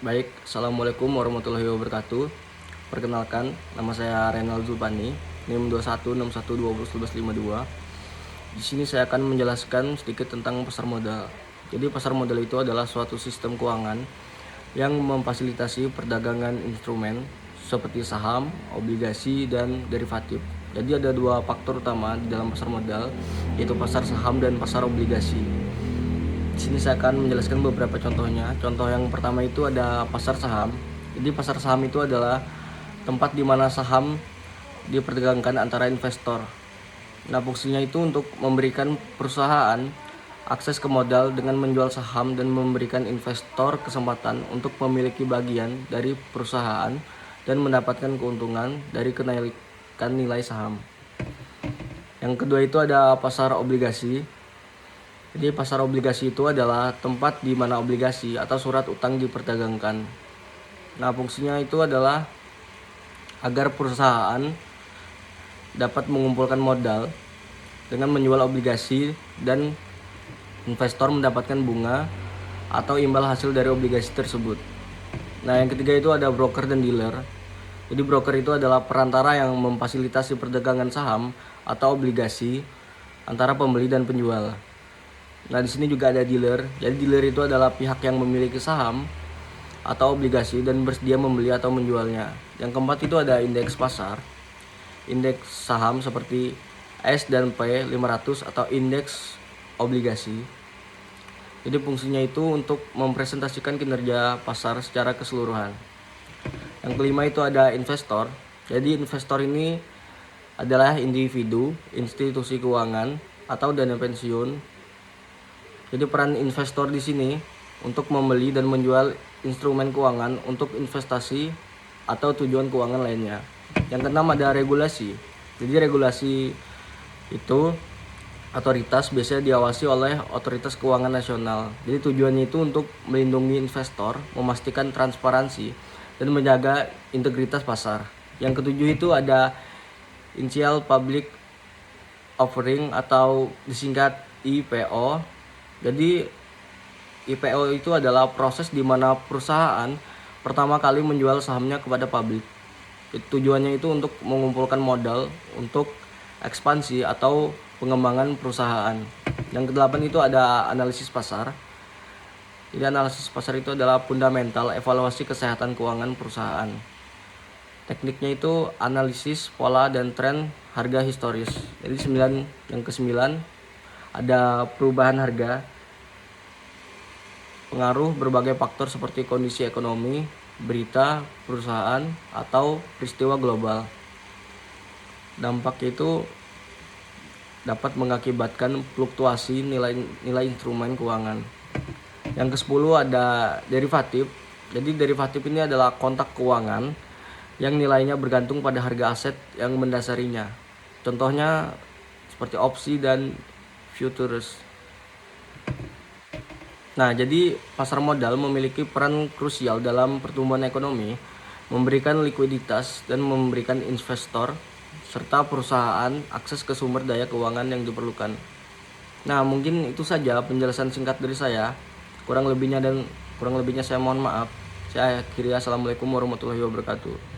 Baik, Assalamualaikum warahmatullahi wabarakatuh. Perkenalkan, nama saya Renal Zulpani, NIM 2161201152. Di sini saya akan menjelaskan sedikit tentang pasar modal. Jadi pasar modal itu adalah suatu sistem keuangan yang memfasilitasi perdagangan instrumen seperti saham, obligasi, dan derivatif. Jadi ada dua faktor utama di dalam pasar modal, yaitu pasar saham dan pasar obligasi. Di sini saya akan menjelaskan beberapa contohnya. Contoh yang pertama itu ada pasar saham. Jadi pasar saham itu adalah tempat di mana saham diperdagangkan antara investor. Nah, fungsinya itu untuk memberikan perusahaan akses ke modal dengan menjual saham dan memberikan investor kesempatan untuk memiliki bagian dari perusahaan dan mendapatkan keuntungan dari kenaikan nilai saham. Yang kedua itu ada pasar obligasi. Jadi pasar obligasi itu adalah tempat di mana obligasi atau surat utang diperdagangkan. Nah, fungsinya itu adalah agar perusahaan dapat mengumpulkan modal dengan menjual obligasi dan investor mendapatkan bunga atau imbal hasil dari obligasi tersebut. Nah, yang ketiga itu ada broker dan dealer. Jadi broker itu adalah perantara yang memfasilitasi perdagangan saham atau obligasi antara pembeli dan penjual. Nah, di sini juga ada dealer. Jadi dealer itu adalah pihak yang memiliki saham atau obligasi dan bersedia membeli atau menjualnya. Yang keempat itu ada indeks pasar. Indeks saham seperti S&P 500 atau indeks obligasi. Jadi fungsinya itu untuk mempresentasikan kinerja pasar secara keseluruhan. Yang kelima itu ada investor. Jadi investor ini adalah individu, institusi keuangan, atau dana pensiun. Jadi peran investor di sini untuk membeli dan menjual instrumen keuangan untuk investasi atau tujuan keuangan lainnya. Yang keenam ada regulasi. Jadi regulasi itu otoritas biasanya diawasi oleh otoritas keuangan nasional. Jadi tujuannya itu untuk melindungi investor, memastikan transparansi, dan menjaga integritas pasar. Yang ketujuh itu ada Initial Public Offering atau disingkat IPO. Jadi IPO itu adalah proses di mana perusahaan pertama kali menjual sahamnya kepada publik. Tujuannya itu untuk mengumpulkan modal untuk ekspansi atau pengembangan perusahaan. Yang kedelapan itu ada analisis pasar. Jadi analisis pasar itu adalah fundamental evaluasi kesehatan keuangan perusahaan. Tekniknya itu analisis pola dan tren harga historis. Jadi yang kesembilan ada perubahan harga, pengaruh berbagai faktor seperti kondisi ekonomi, berita, perusahaan, atau peristiwa global. Dampaknya itu dapat mengakibatkan fluktuasi nilai instrumen keuangan. Yang ke-10 ada derivatif. Jadi derivatif ini adalah kontrak keuangan yang nilainya bergantung pada harga aset yang mendasarinya. Contohnya seperti opsi dan futures. Nah, jadi pasar modal memiliki peran krusial dalam pertumbuhan ekonomi, memberikan likuiditas dan memberikan investor serta perusahaan akses ke sumber daya keuangan yang diperlukan. Nah, mungkin itu saja penjelasan singkat dari saya. Kurang lebihnya saya mohon maaf. Saya akhiri. Assalamualaikum warahmatullahi wabarakatuh.